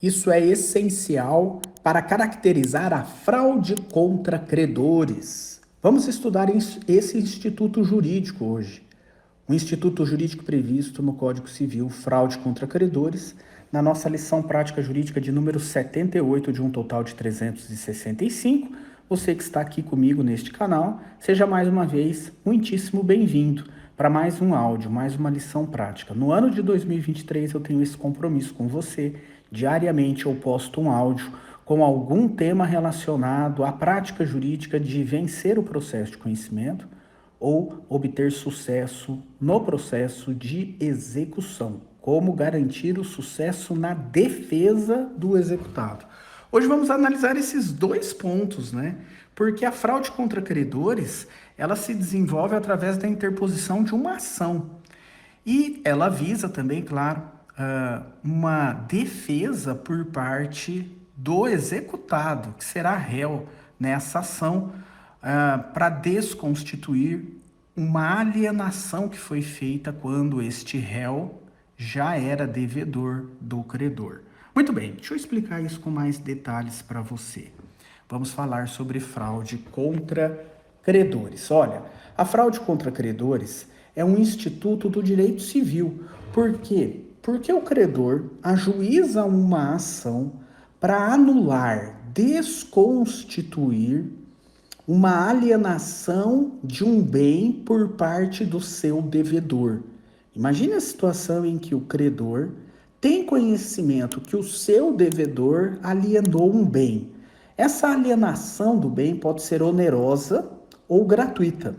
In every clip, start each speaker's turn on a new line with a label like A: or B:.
A: Isso é essencial para caracterizar a fraude contra credores. Vamos estudar esse instituto jurídico hoje. O instituto jurídico previsto no Código Civil, fraude contra credores, na nossa lição prática jurídica de número 78, de um total de 365. Você que está aqui comigo neste canal, seja mais uma vez muitíssimo bem-vindo para mais um áudio, mais uma lição prática. No ano de 2023 eu tenho esse compromisso com você. Diariamente eu posto um áudio com algum tema relacionado à prática jurídica de vencer o processo de conhecimento ou obter sucesso no processo de execução. Como garantir o sucesso na defesa do executado. Hoje vamos analisar esses dois pontos, né? Porque a fraude contra credores, ela se desenvolve através da interposição de uma ação. E ela visa também, claro, uma defesa por parte do executado, que será réu nessa ação, para desconstituir uma alienação que foi feita quando este réu já era devedor do credor. Muito bem, deixa eu explicar isso com mais detalhes para você. Vamos falar sobre fraude contra credores. Olha, a fraude contra credores é um instituto do direito civil. Por quê? Porque o credor ajuiza uma ação para anular, desconstituir uma alienação de um bem por parte do seu devedor. Imagine a situação em que o credor tem conhecimento que o seu devedor alienou um bem. Essa alienação do bem pode ser onerosa ou gratuita.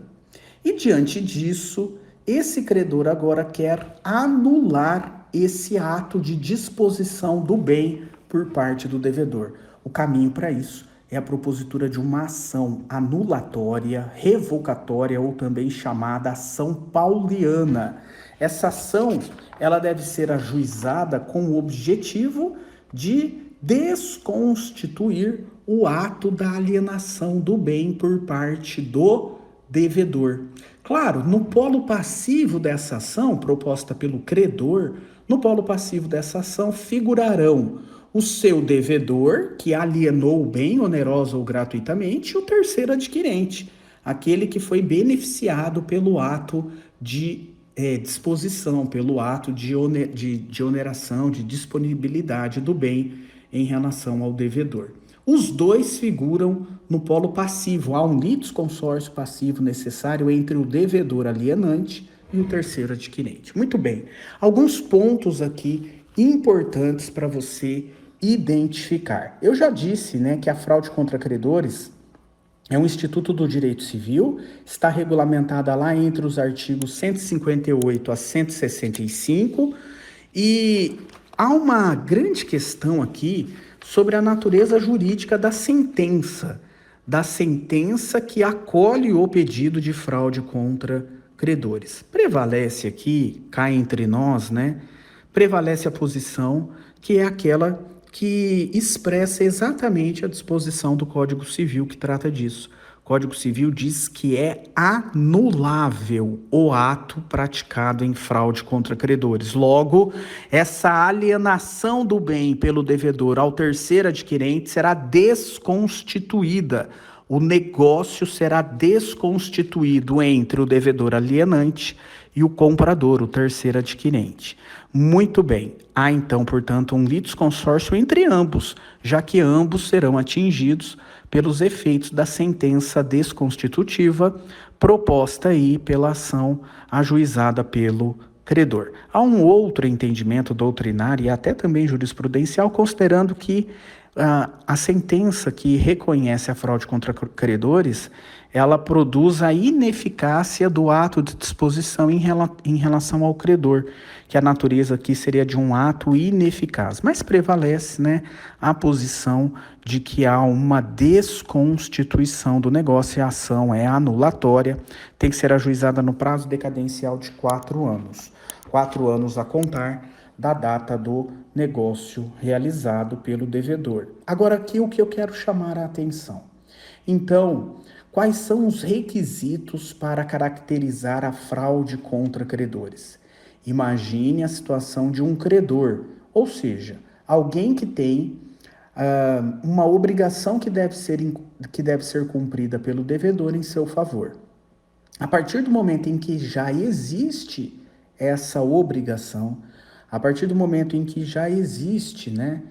A: E diante disso, esse credor agora quer anular esse ato de disposição do bem por parte do devedor. O caminho para isso é a propositura de uma ação anulatória, revocatória ou também chamada ação pauliana. Essa ação, ela deve ser ajuizada com o objetivo de desconstituir o ato da alienação do bem por parte do devedor. Claro, no polo passivo dessa ação, proposta pelo credor, no polo passivo dessa ação figurarão o seu devedor, que alienou o bem onerosa ou gratuitamente, e o terceiro adquirente, aquele que foi beneficiado pelo ato de disposição, pelo ato de oneração, de disponibilidade do bem em relação ao devedor. Os dois figuram no polo passivo. Há um litisconsórcio passivo necessário entre o devedor alienante e o terceiro adquirente. Muito bem. Alguns pontos aqui importantes para você identificar. Eu já disse, né, que a fraude contra credores é um instituto do direito civil, está regulamentada lá entre os artigos 158 a 165, e há uma grande questão aqui sobre a natureza jurídica da sentença que acolhe o pedido de fraude contra credores. Prevalece aqui, cá entre nós, né? Prevalece a posição que é aquela que expressa exatamente a disposição do Código Civil que trata disso. O Código Civil diz que é anulável o ato praticado em fraude contra credores. Logo, essa alienação do bem pelo devedor ao terceiro adquirente será desconstituída. O negócio será desconstituído entre o devedor alienante e o comprador, o terceiro adquirente. Muito bem, há então, portanto, um litisconsórcio entre ambos, já que ambos serão atingidos pelos efeitos da sentença desconstitutiva proposta aí pela ação ajuizada pelo credor. Há um outro entendimento doutrinário e até também jurisprudencial, considerando que a sentença que reconhece a fraude contra credores, ela produz a ineficácia do ato de disposição em relação ao credor, que a natureza aqui seria de um ato ineficaz. Mas prevalece, né, a posição de que há uma desconstituição do negócio e a ação é anulatória, tem que ser ajuizada no prazo decadencial de 4 anos. 4 anos a contar da data do negócio realizado pelo devedor. Agora aqui o que eu quero chamar a atenção. Então, quais são os requisitos para caracterizar a fraude contra credores? Imagine a situação de um credor, ou seja, alguém que tem uma obrigação que deve ser cumprida pelo devedor em seu favor. A partir do momento em que já existe essa obrigação, a partir do momento em que já existe, né,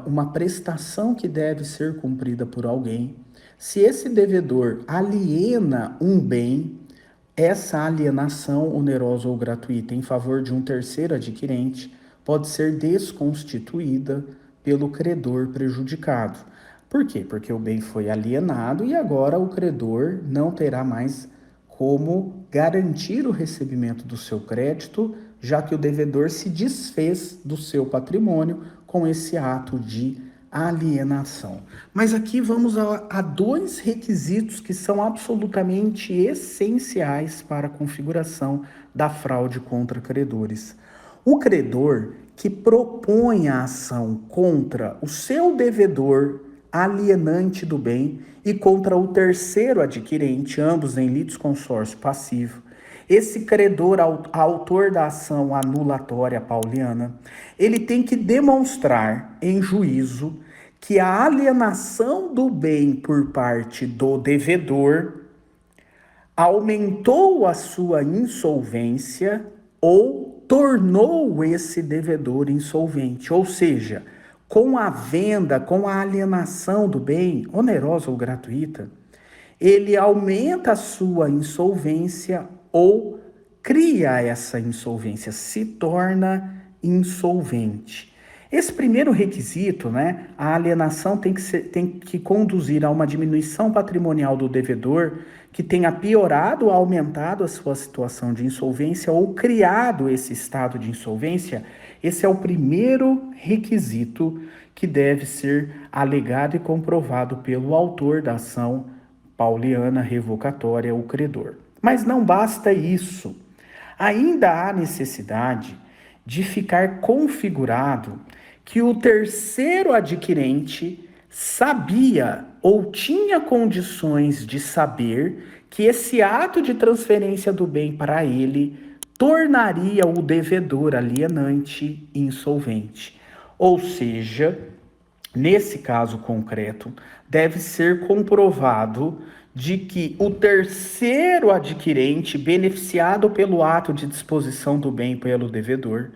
A: uma prestação que deve ser cumprida por alguém, se esse devedor aliena um bem, essa alienação onerosa ou gratuita em favor de um terceiro adquirente pode ser desconstituída pelo credor prejudicado. Por quê? Porque o bem foi alienado e agora o credor não terá mais como garantir o recebimento do seu crédito, já que o devedor se desfez do seu patrimônio com esse ato de alienação. Mas aqui vamos a dois requisitos que são absolutamente essenciais para a configuração da fraude contra credores. O credor que propõe a ação contra o seu devedor alienante do bem e contra o terceiro adquirente, ambos em litisconsórcio passivo, esse credor, autor da ação anulatória pauliana, ele tem que demonstrar em juízo que a alienação do bem por parte do devedor aumentou a sua insolvência ou tornou esse devedor insolvente. Ou seja, com a venda, com a alienação do bem, onerosa ou gratuita, ele aumenta a sua insolvência ou cria essa insolvência, se torna insolvente. Esse primeiro requisito, né, a alienação tem que conduzir a uma diminuição patrimonial do devedor que tenha piorado ou aumentado a sua situação de insolvência ou criado esse estado de insolvência. Esse é o primeiro requisito que deve ser alegado e comprovado pelo autor da ação pauliana revocatória, o credor. Mas não basta isso. Ainda há necessidade de ficar configurado que o terceiro adquirente sabia ou tinha condições de saber que esse ato de transferência do bem para ele tornaria o devedor alienante insolvente. Ou seja, nesse caso concreto, deve ser comprovado de que o terceiro adquirente, beneficiado pelo ato de disposição do bem pelo devedor,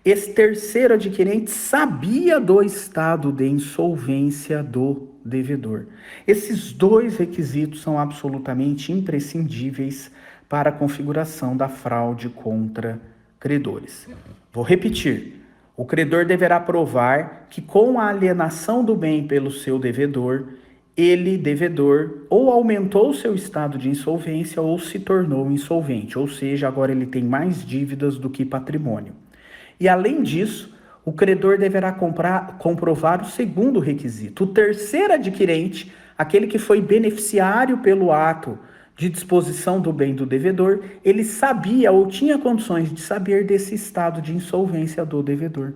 A: esse terceiro adquirente sabia do estado de insolvência do devedor. Esses dois requisitos são absolutamente imprescindíveis para a configuração da fraude contra credores. Vou repetir. O credor deverá provar que com a alienação do bem pelo seu devedor, ele, devedor, ou aumentou seu estado de insolvência ou se tornou insolvente, ou seja, agora ele tem mais dívidas do que patrimônio. E além disso, o credor deverá comprovar o segundo requisito. O terceiro adquirente, aquele que foi beneficiário pelo ato de disposição do bem do devedor, ele sabia ou tinha condições de saber desse estado de insolvência do devedor.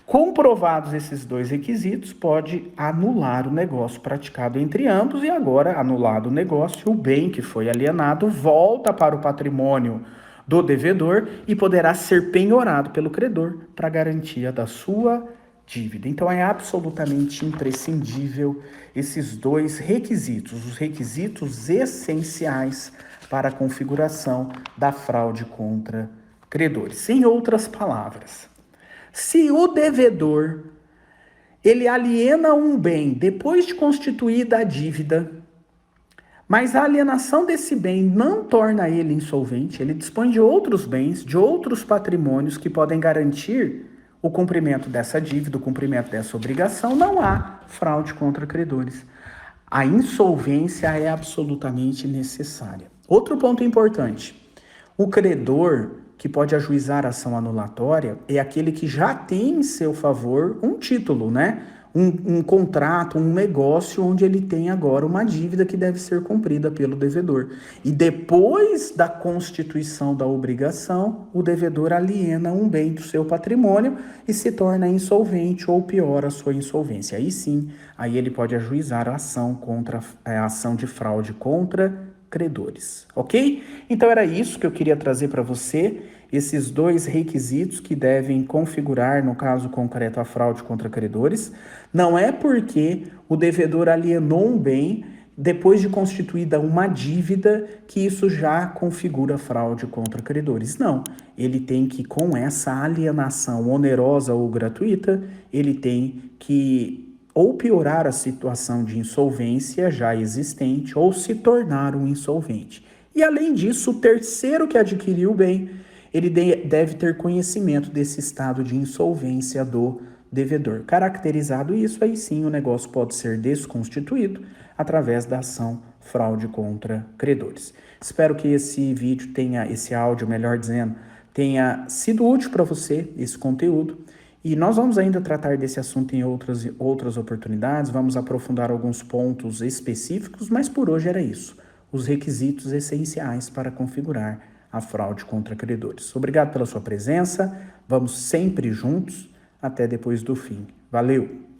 A: Comprovados esses dois requisitos, pode anular o negócio praticado entre ambos e agora, anulado o negócio, o bem que foi alienado volta para o patrimônio do devedor e poderá ser penhorado pelo credor para garantia da sua dívida. Então é absolutamente imprescindível esses dois requisitos, os requisitos essenciais para a configuração da fraude contra credores. Em outras palavras, se o devedor ele aliena um bem depois de constituída a dívida, mas a alienação desse bem não torna ele insolvente, ele dispõe de outros bens, de outros patrimônios que podem garantir o cumprimento dessa dívida, o cumprimento dessa obrigação, não há fraude contra credores. A insolvência é absolutamente necessária. Outro ponto importante, o credor que pode ajuizar a ação anulatória é aquele que já tem em seu favor um título, né? Um contrato, um negócio onde ele tem agora uma dívida que deve ser cumprida pelo devedor. E depois da constituição da obrigação, o devedor aliena um bem do seu patrimônio e se torna insolvente ou piora a sua insolvência. Aí sim, aí ele pode ajuizar a ação a ação de fraude contra credores, ok? Então era isso que eu queria trazer para você. esses dois requisitos que devem configurar, no caso concreto, a fraude contra credores. Não é porque o devedor alienou um bem depois de constituída uma dívida que isso já configura fraude contra credores. Não, ele tem que, com essa alienação onerosa ou gratuita, ele tem que ou piorar a situação de insolvência já existente ou se tornar um insolvente. E além disso, o terceiro que adquiriu o bem, ele deve ter conhecimento desse estado de insolvência do devedor. Caracterizado isso, aí sim o negócio pode ser desconstituído através da ação fraude contra credores. Espero que esse vídeo tenha, esse áudio, melhor dizendo, tenha sido útil para você, esse conteúdo. E nós vamos ainda tratar desse assunto em outras oportunidades, vamos aprofundar alguns pontos específicos, mas por hoje era isso, os requisitos essenciais para configurar a fraude contra credores. Obrigado pela sua presença, vamos sempre juntos, até depois do fim. Valeu!